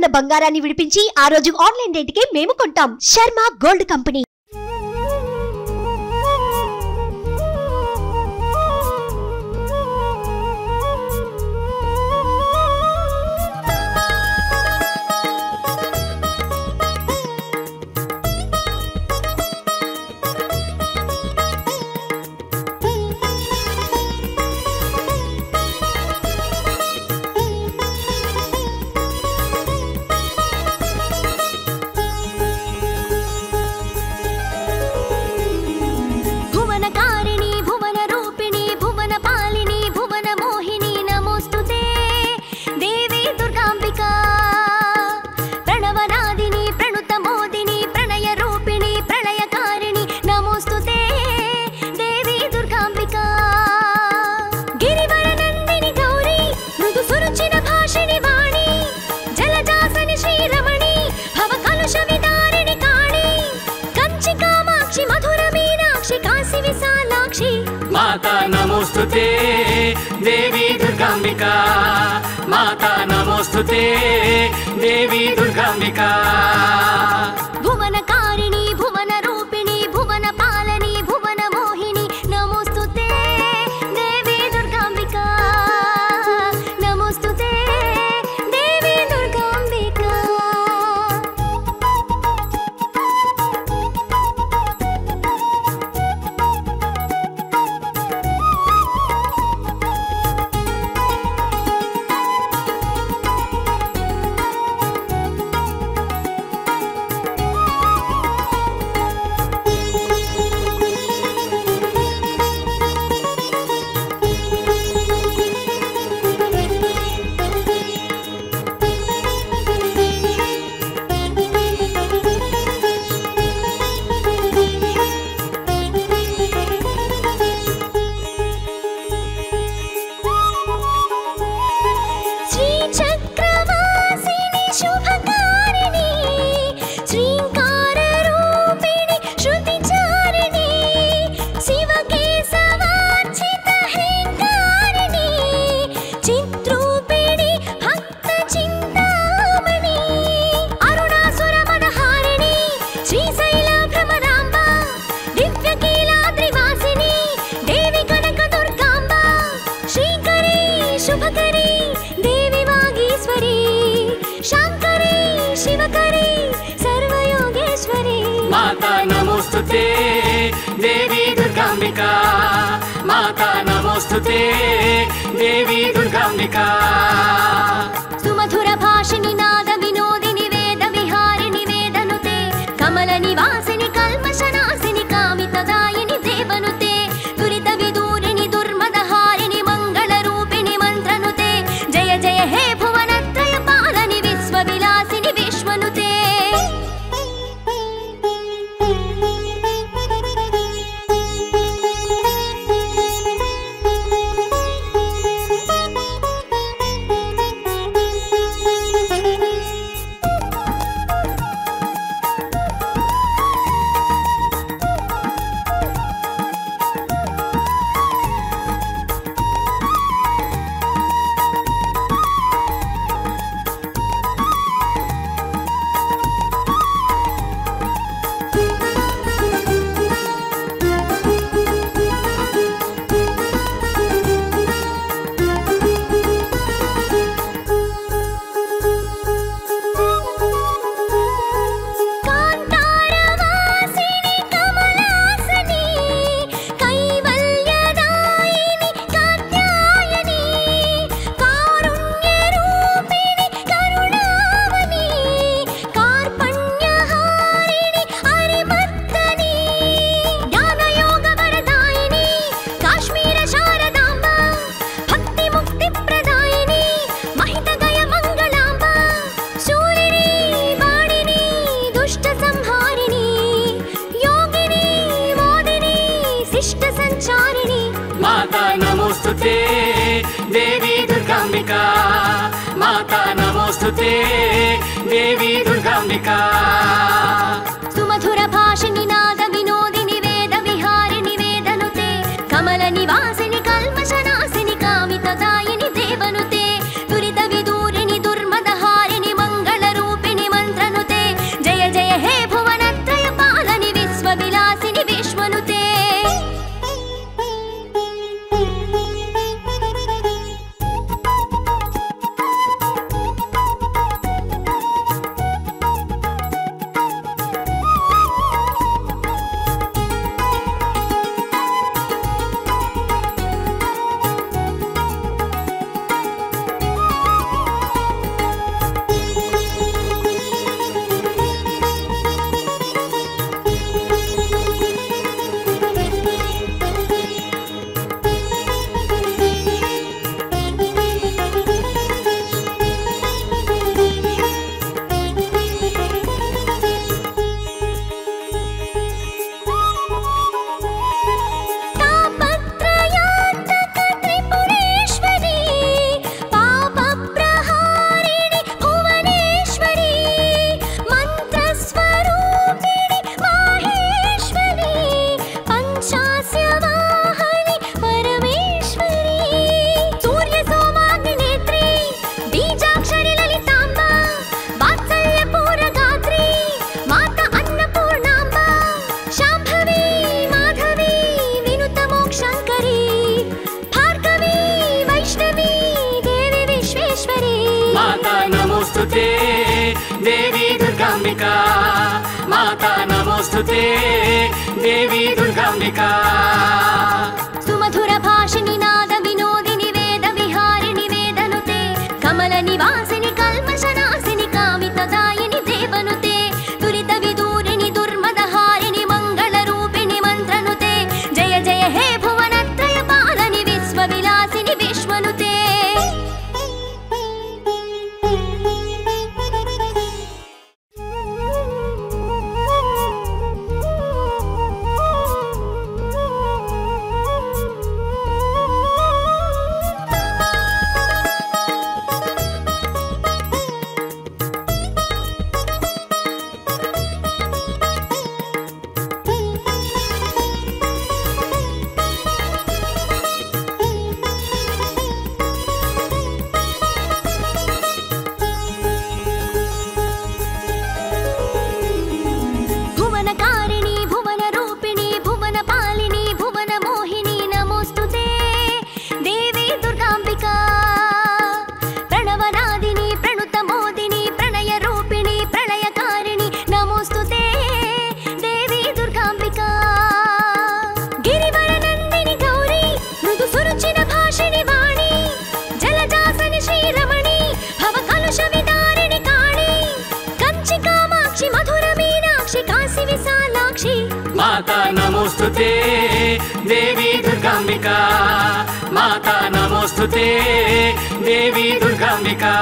ఉన్న బంగారాన్ని విడిపించి ఆ రోజు ఆన్లైన్ రేటుకే మేము కొంటాం. Sharma gold company. माता नमोस्तुते देवी दुर्गांबिका, माता नमोस्तुते देवी दुर्गांबिका। भुवनकारिणी भुवन रूपिणी भुवन पालनी भुवन मोहिनी नमोस्तुते देवी दुर्गांबिका, नमोस्तुते देवी दुर्गांबिका। माता नमोस्तुते देवी दुर्गांबिका, माता नमोस्तुते देवी दुर्गांबिका। सुमधुर भाषिणी नाद विनोदिनी वेद विहारिणी वेदनुते कमल निवासिनी कल्मषनाशिनी कामितदायिनी देवनुते दुरित विदूरिणी दुर्मदहारिणी मंगल रूपिणी मंत्रनुते जय जय हे भुवनत्रय पालनि विश्वविलासिनी विश्वनुते। माता नमोस्तुते देवी दुर्गांबिका, माता नमोस्तुते देवी दुर्गांबिका। सुमधुर भाषिणी नाद विनोदिनी वेद विहारिणी वेदनुते कमल निवासिनी कल्मषनाशिनी कामितदायिनी देवनुते दुरित विदूरिणी दुर्मदहारिणी मंगल नमोस्तुते देवी दुर्गाम्बिका माता नमोस्तुते देवी दुर्गाम्बिका सुमधुर भाषिणि नाद विनोदिनि वेद विहारिणि वेदनुते कमल निवासिनि कल्मषनाशिनि कामितदायिनि देवनुते दुरित विदूरिणि दुर्मदहारिणि मंगल रूपिणि मंत्रनुते जय जय हे भुवनत्रय पालनि विश्वविलासिनि विश्वनुते माता नमोस्तुते देवी दुर्गाम्बिका माता नमोस्तुते देवी दुर्गाम्बिका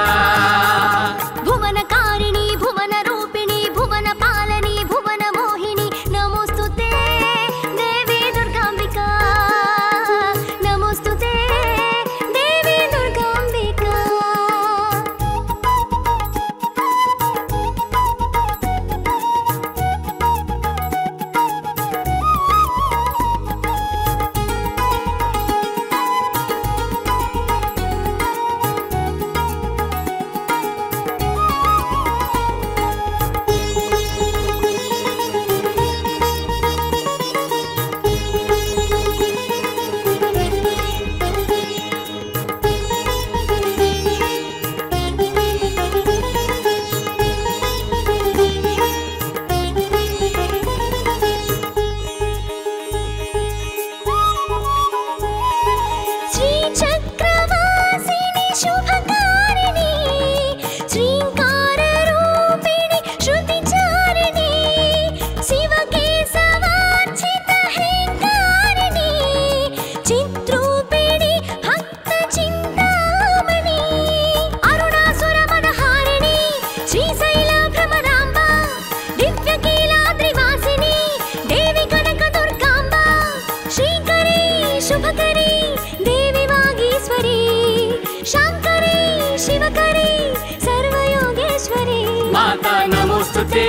भुवनकारिणी भुवन रूपिणी भुवन पालनी भुवन मोहिनी नमोस्तुते देवी दुर्गाम्बिका नमोस्तुते देवी दुर्गाम्बिका नमोस्तुते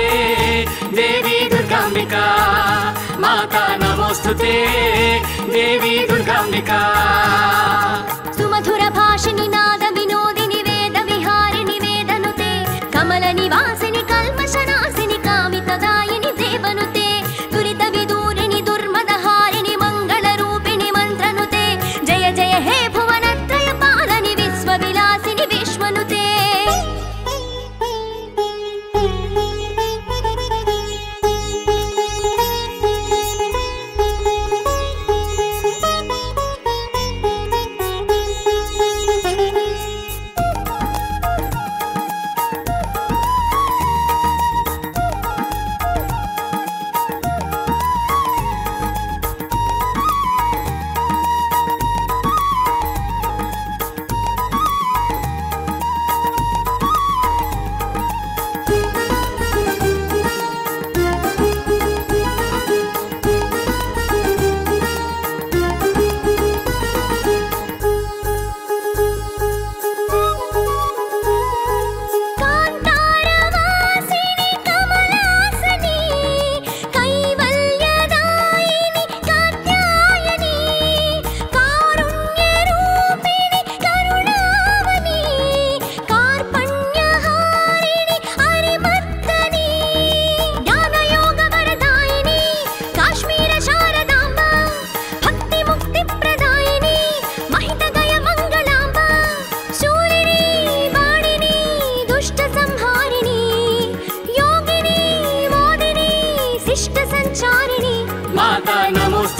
देवी दुर्गाम्बिका माता नमोस्तुते देवी दुर्गाम्बिका सुमधुर भाषिणि नाद विनोदिनि वेद विहारिणि वेदनुते कमल निवासिनि कल्मषनाशिनि कामितदायिनि देवनुते दुरित विदूरिणि दुर्मदहारिणि मंगल रूपिणि मंत्रनुते जय जय हे भुवनत्रय पालनि विश्वविलासिनि विश्वनुते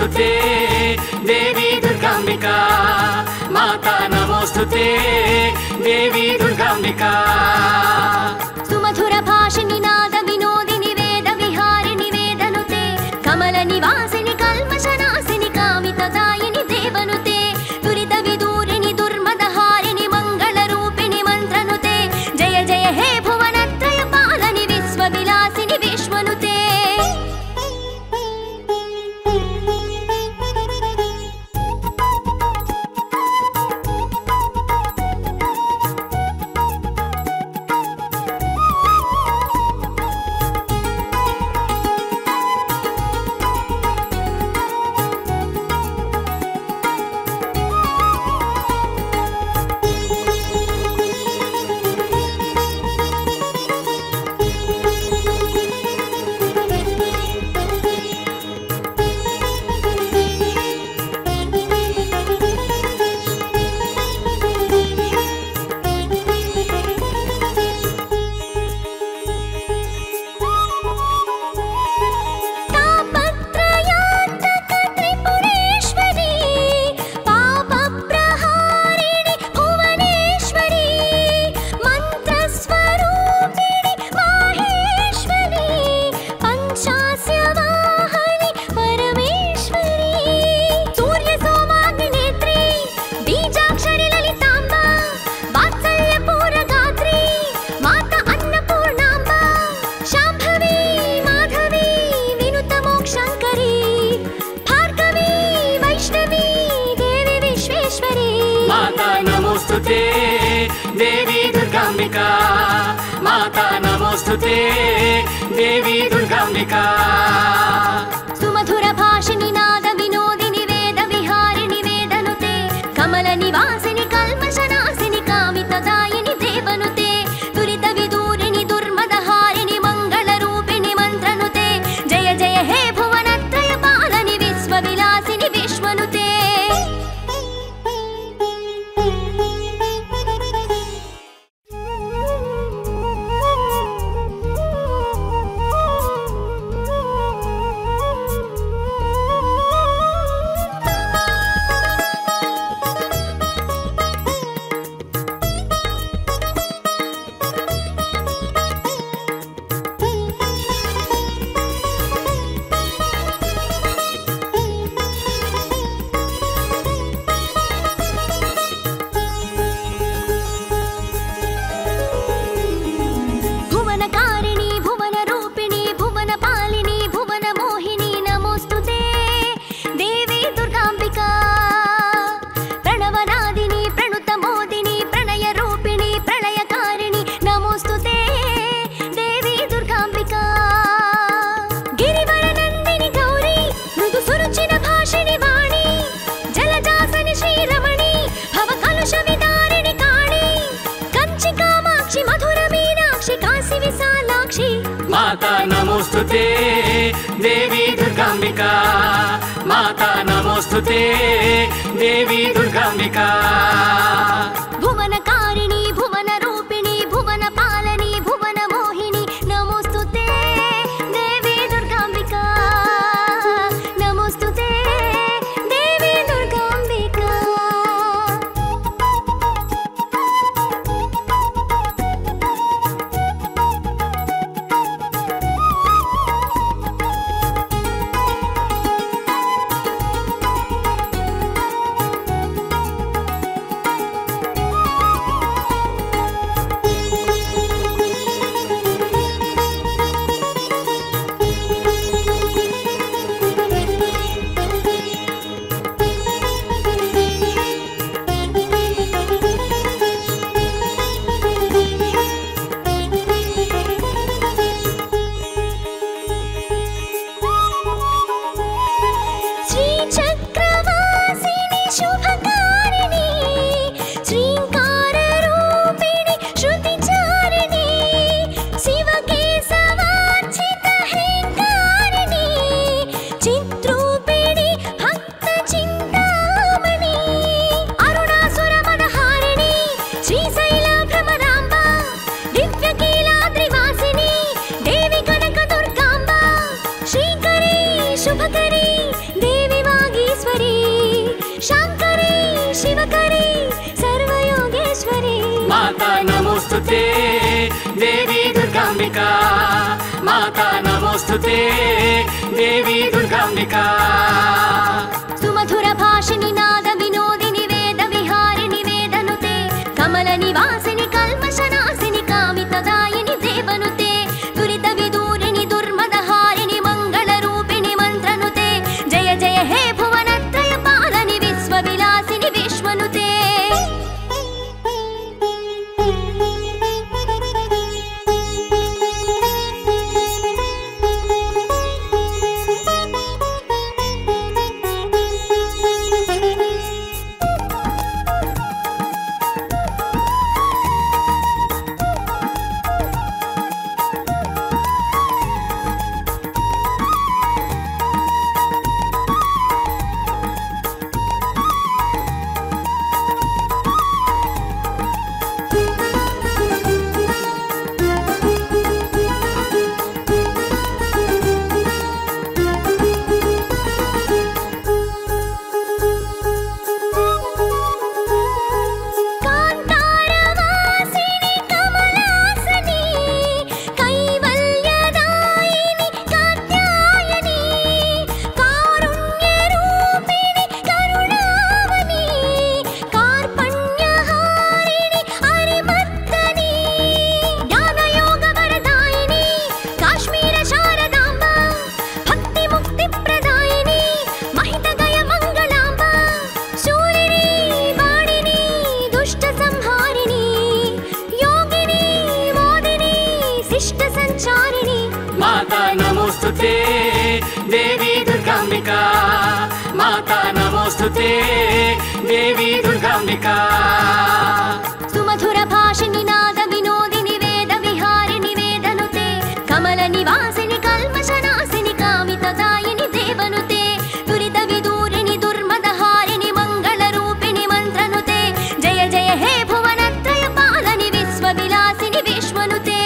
నమోస్తుతే దేవి దుర్గాంబికా మాతా నమోస్తుతే దేవి దుర్గాంబికా సుమధుర భాషిని నాద వినోదిని వేద విహారిణి వేదనుతే కమల నివాసిని కల్మషనాశిని కామితదాయిని దేవనుతే దురిత విదూరిణి దుర్మదహారిణి మంగళ రూపిణి మంత్రనుతే జయ జయ హే భువనత్రయ పాలని విశ్వ విలాసిని విశ్వనుతే దేవి దుర్గాంబికా మాతా నమోస్తుతే దేవి దుర్గాంబికా సుమధుర భాషిని నాద వినోదిని వేద విహారిణి వేదనుతే కమల నివాసిని కల్మషనాశిని కామితదాయిని దేవనుతే దురిత విదూరిణి దుర్మదహారిణి మంగళ రూపిణి మంత్రనుతే జయ జయ హే భువనత్రయ పాలని విశ్వ విలాసిని విశ్వనుతే మాతా నమోస్తుతే దేవి దుర్గాంబికా మాతా నమోస్తుతే దేవి దుర్గాంబికా భువనకారిణి భువన రూపిణి భువన పాలని భువన మోహిని నమోస్తుతే దేవి దుర్గాంబికా నమోస్తుతే దేవి దుర్గాంబికా దుర్గాంబికా మాతా నమోస్తుతే దేవి దుర్గాంబికా సుమధుర భాషిని నాద వినోదిని వేద విహారిణి వేదనుతే కమల నివాసిని కల్మషనాశిని కామితదాయిని దేవనుతే దురిత విదూరిణి దుర్మదహారిణి మంగళ రూపిణి మంత్రనుతే జయ జయ హే భువనత్రయ పాలని విశ్వ విలాసిని విశ్వనుతే మాతా నమోస్తుతే దేవి దుర్గాంబికా మాతా నమోస్తుతే దేవి దుర్గాంబికా సుమధుర భాషిని నాద వినోదిని వేద విహారిణి వేదనుతే కమల నివాసిని కల్మషనాశిని కామితదాయిని దేవనుతే దురిత విదూరిణి దుర్మదహారిణి మంగళ రూపిణి మంత్రనుతే జయ జయ హే భువనత్రయ పాలని విశ్వ విలాసిని విశ్వనుతే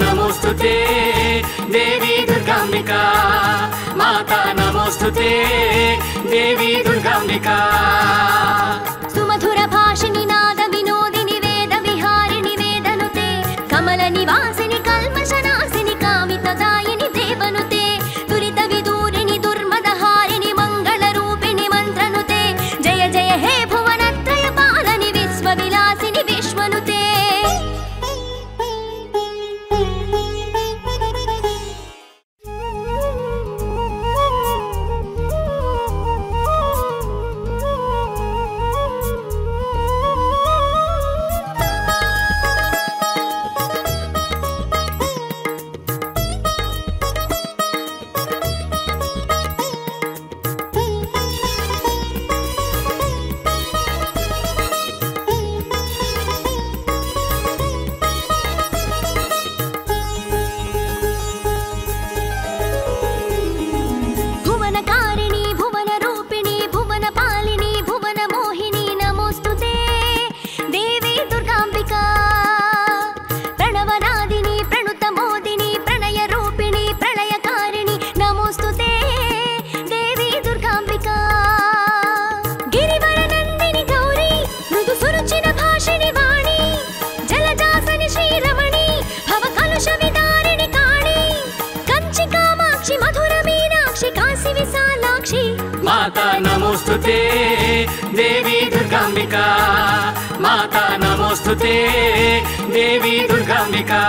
నమోస్తుతే దేవి దుర్గాంబికా మాతా నమోస్తుతే దేవి దుర్గాంబికా సుమధుర భాషిని నాద వినోదిని వేద విహారిణి వేదనుతే కమల నివాసిని కల్మషనాశిని కామితదాయిని దేవనుతే దురిత విదూరిణి దుర్మదహారిణి మంగళ రూపిణి మంత్రనుతే జయ జయ హే భువనత్రయ పాలని విశ్వ విలాసిని విశ్వనుతే नमोस्तुते देवी दुर्गाम्बिका माता नमोस्तुते देवी दुर्गाम्बिका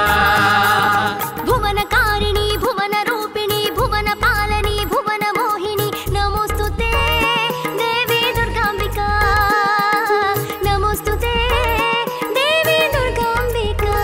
भुवनकारिणी भुवन रूपिणी भुवन पालनी भुवन मोहिनी नमोस्तुते देवी दुर्गाम्बिका नमोस्तुते देवी दुर्गाम्बिका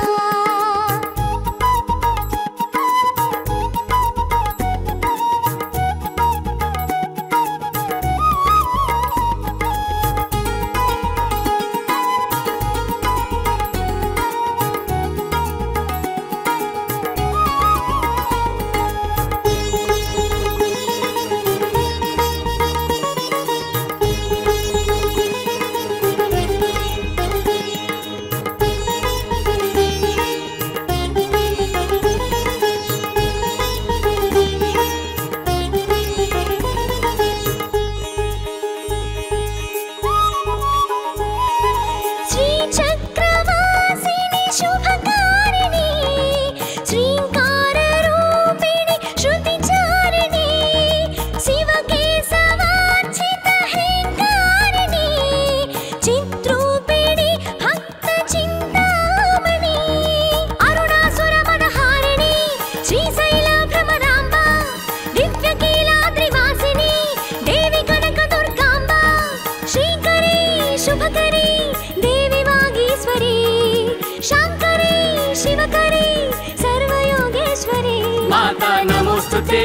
माता नमोस्तुते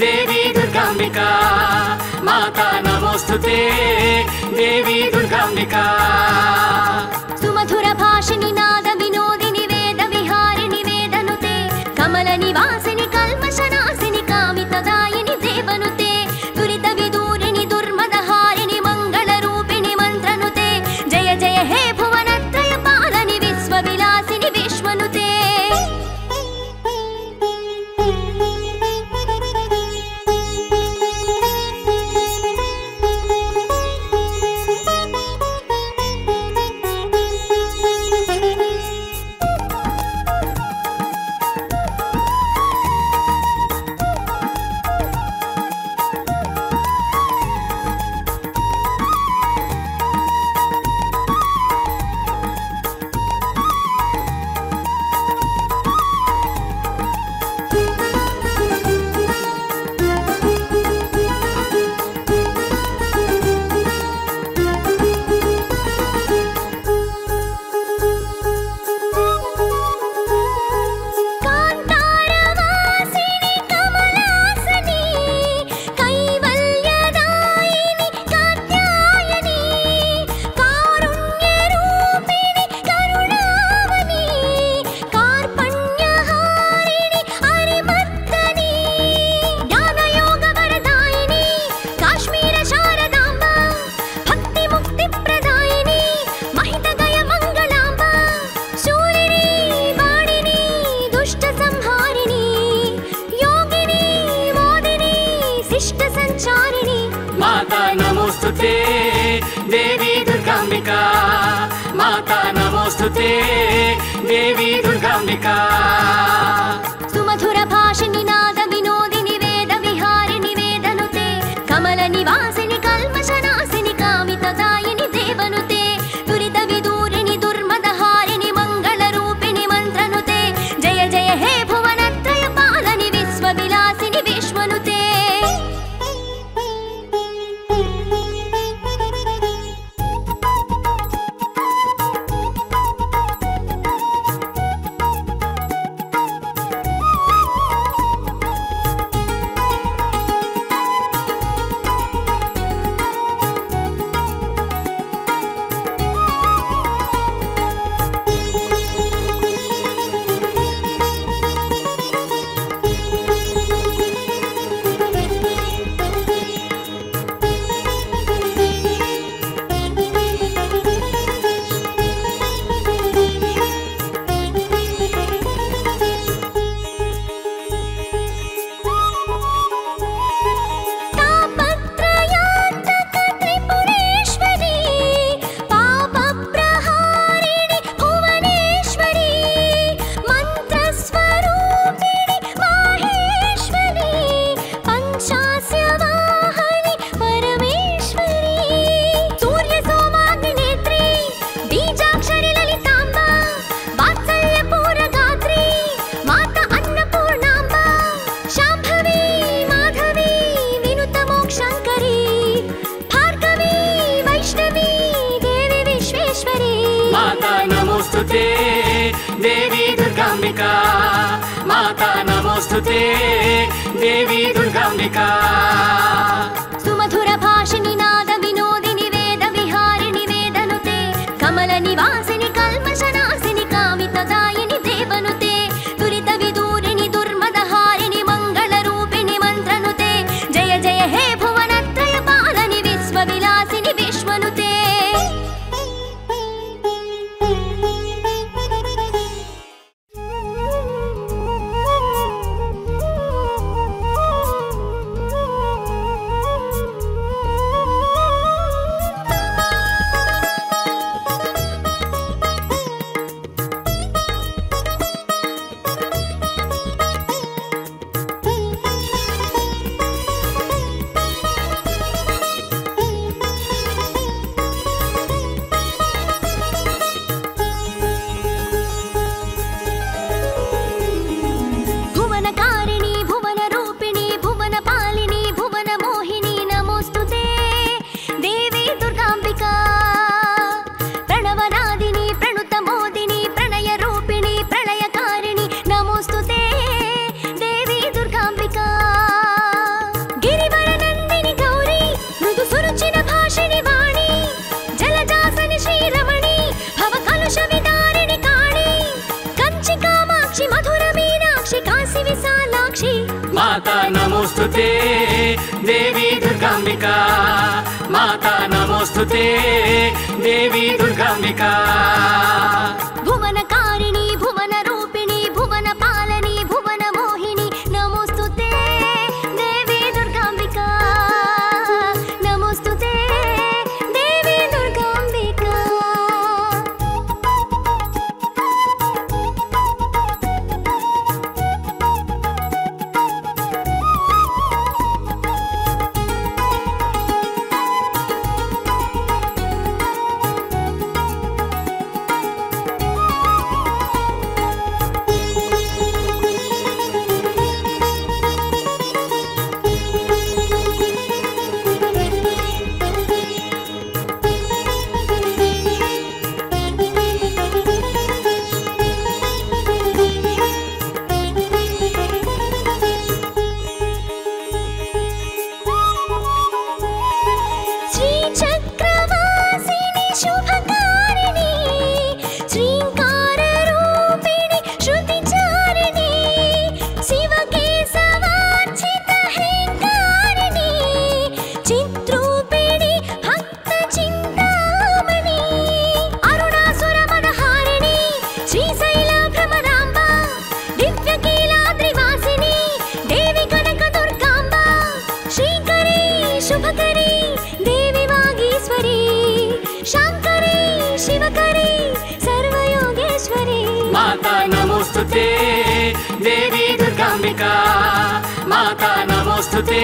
देवी दुर्गाम्बिका माता नमोस्तुते देवी दुर्गाम्बिका सुमधुर भाषिणि नाद विनोदिनि वेद विहारिणि वेदनुते कमल निवासिनि कल्मषनाशिनि कामितदायिनि देवनुते दुरित विदूरिणि दुर्मदहारिणि मंगल रूपिणि मंत्रनुते जय जय हे भुवनत्रय पालनि विश्वविलासिनि विश्वनुते माता नमोस्तुते देवी दुर्गाम्बिका माता नमोस्तुते देवी दुर्गाम्बिका सुमधुर भाषिणि नाद विनोदिनि वेद विहारिणि वेदनुते कमल निवासिनि कल्मषनाशिनि कामितदायिनि देवनुते दुरित विदूरिणि दुर्मदहारिणि मंगल रूपिणि मंत्रनुते जय जय हे भुवनत्रय पालनि विश्वविलासिनि विश्वनुते నమోస్తుతే దేవి దుర్గాంబికా మాతా నమోస్తుతే దేవి దుర్గాంబికా సుమధుర భాషిని నాద వినోదిని వేద విహారిణి వేదనుతే కమల నివాసిని కల్మషనాశిని కామితదాయిని దేవనుతే దురిత విదూరిణి దుర్మదహారిణి మంగళ రూపిణి మంత్రనుతే జయ జయ హే భువనత్రయ పాలని విశ్వ విలాసిని విశ్వనుతే माता नमोस्तुते देवी दुर्गांबिका माता नमोस्तुते देवी दुर्गांबिका भुवनकारिणी भुवन रूपिणी भुवन पालनी भुवन मोहिनी नमोस्तुते देवी दुर्गांबिका नमोस्तुते देवी दुर्गांबिका नमोस्तुते देवी दुर्गांबिका माता नमोस्तुते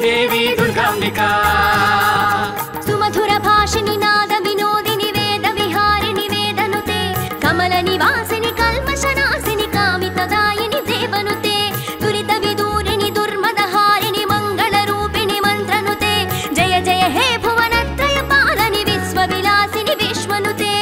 देवी दुर्गांबिका सुमधुर भाषिनि नाद विनोदिनि वेद विहारिणि वेदनुते कमल निवासिनि कल्मषनाशिनि कामितदायिनि देवनुते दुरित विदूरिणि दुर्मदहारिणि मंगल रूपिणि मंत्रनुते जय जय हे भुवनत्रय पालनि विश्व विलासिनि विश्वनुते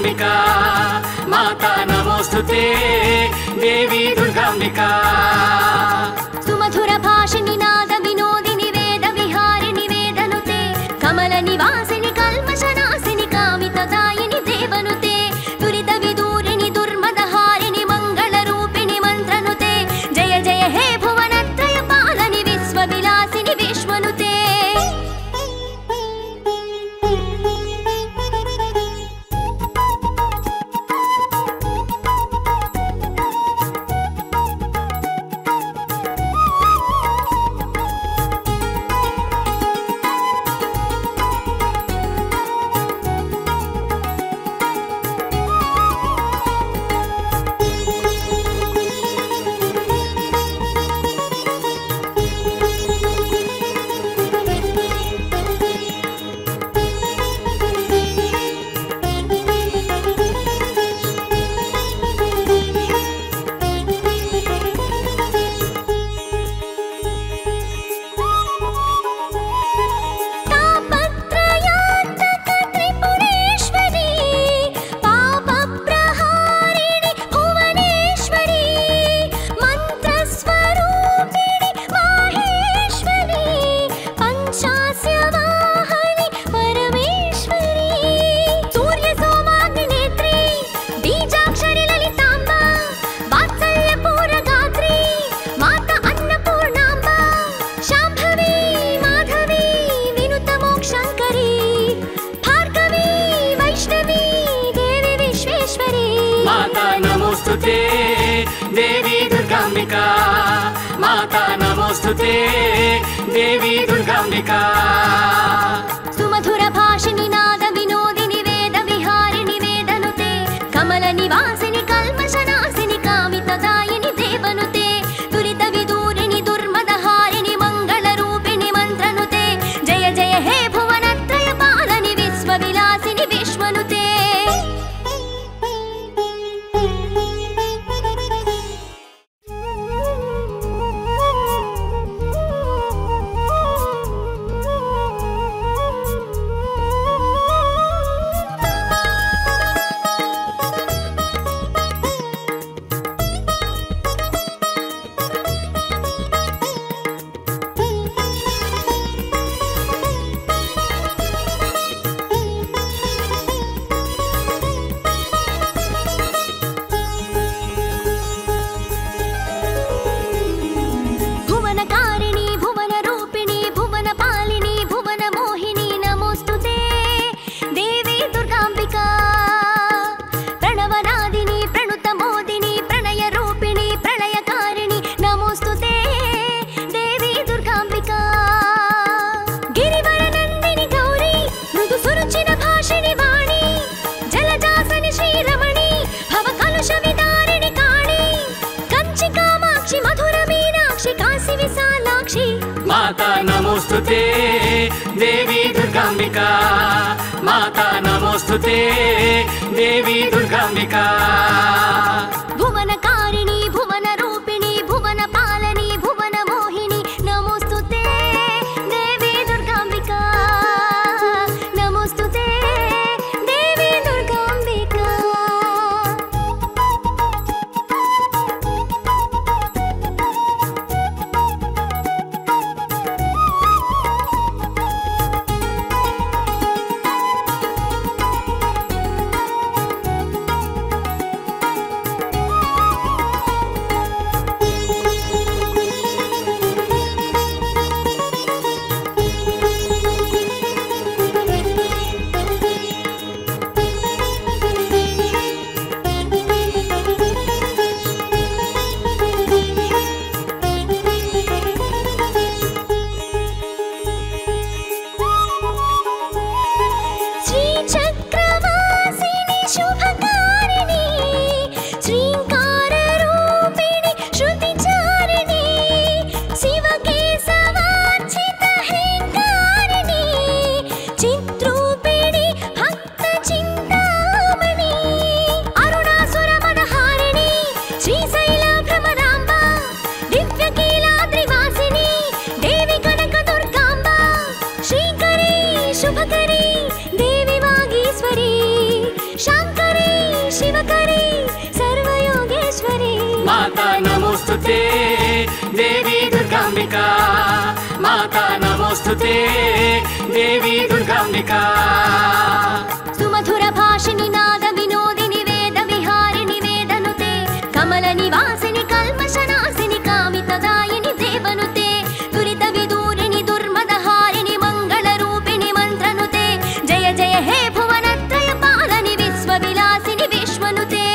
దుర్గాంబికా మాతా నమోస్తుతే దేవి దుర్గాంబికా సుమధుర భాషిని నాద వినోదిని వేద విహారిణి వేదనుతే కమల నివాసిని కల్మషనాశిని కామితదాయిని దేవనుతే దురిత విదూరిణి దుర్మదహారిణి మంగళ రూపిణి మంత్రనుతే జయ జయ హే భువనత్రయ పాలని విశ్వ విలాసిని విశ్వనుతే దేవి దుర్గాంబికా మాతా నమోస్తుతే దేవి దుర్గాంబికా సుమధుర భాషిని నాద వినోదిని వేద విహారిణి వేదనుతే కమల నివాసిని కల్మషనాశిని కామితదాయిని దేవనుతే దురిత విదూరిణి దుర్మదహారిణి మంగళ రూపిణి మంత్రనుతే జయ జయ హే భువనత్రయ పాలని విశ్వ విలాసిని విశ్వనుతే మాతా నమోస్తుతే దేవి దుర్గాంబికా మాతా నమోస్తుతే దేవి దుర్గాంబికా భువనకారిణి భువన రూపిణి భువన పాలని భువన మోహిని నమోస్తుతే దేవి దుర్గాంబికా నమోస్తుతే దేవి దుర్గాంబికా నమోస్తుతే దేవి దుర్గాంబికా మాతా నమోస్తుతే దేవి దుర్గాంబికా సుమధుర భాషిని నాద వినోదిని వేద విహారిణి వేదనుతే కమల నివాసిని కల్మషనాశిని కామితదాయిని దేవనుతే దురిత విదూరిణి దుర్మదహారిణి మంగళ రూపిణి మంత్రనుతే జయ జయ హే భువనత్రయ పాలని విశ్వ విలాసిని విశ్వనుతే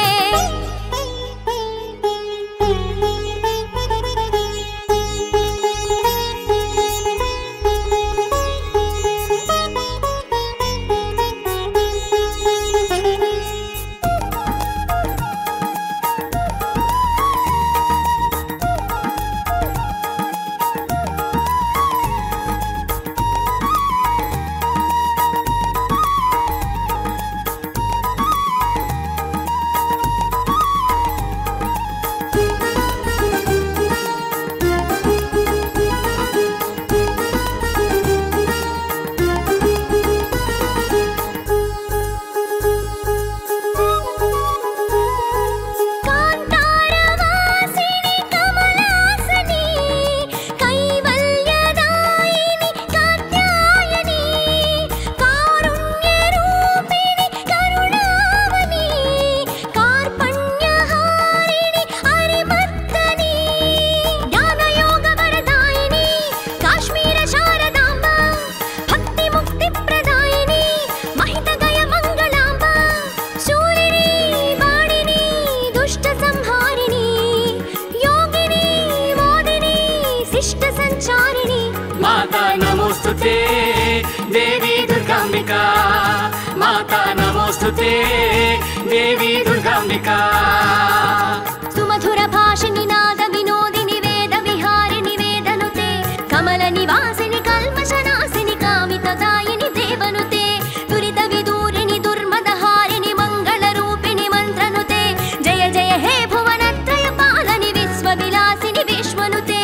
మాతా నమోస్తుతే దేవి దుర్గాంబికా మాతా నమోస్తుతే దేవి దుర్గాంబికా సుమధుర భాషిని నాద వినోదిని వేద విహారిణి వేదనుతే కమల నివాసిని కల్మషనాశిని కామితదాయిని దేవనుతే దురిత విదూరిణి దుర్మదహారిణి మంగళ రూపిణి మంత్రనుతే జయ జయ హే భువనత్రయ పాలని విశ్వ విలాసిని విశ్వనుతే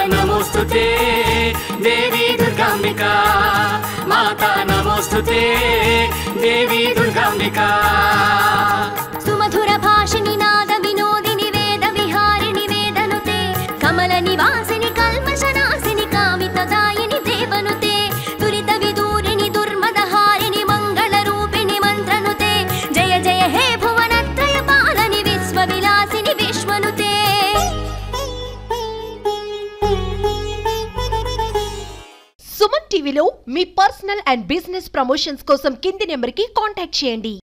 నమోస్తుతే దేవి దుర్గాంబికా మాతా నమోస్తుతే దేవి దుర్గాంబికా సుమధుర భాషిని నాద వినోదిని వేద విహారిణి వేదనుతే కమల నివాసిని కల్మషనాశిని కామితదాయిని దేవనుతే దురిత విదూరిణి దుర్మదహారిణి మంగళ రూపిణి మంత్రనుతే జయ జయ హే భువనత్రయ పాలని విశ్వ విలాసిని విశ్వనుతే సుమన్ టీవీలో మీ పర్సనల్ అండ్ బిజినెస్ ప్రమోషన్స్ కోసం కింది నెంబర్కి కాంటాక్ట్ చేయండి.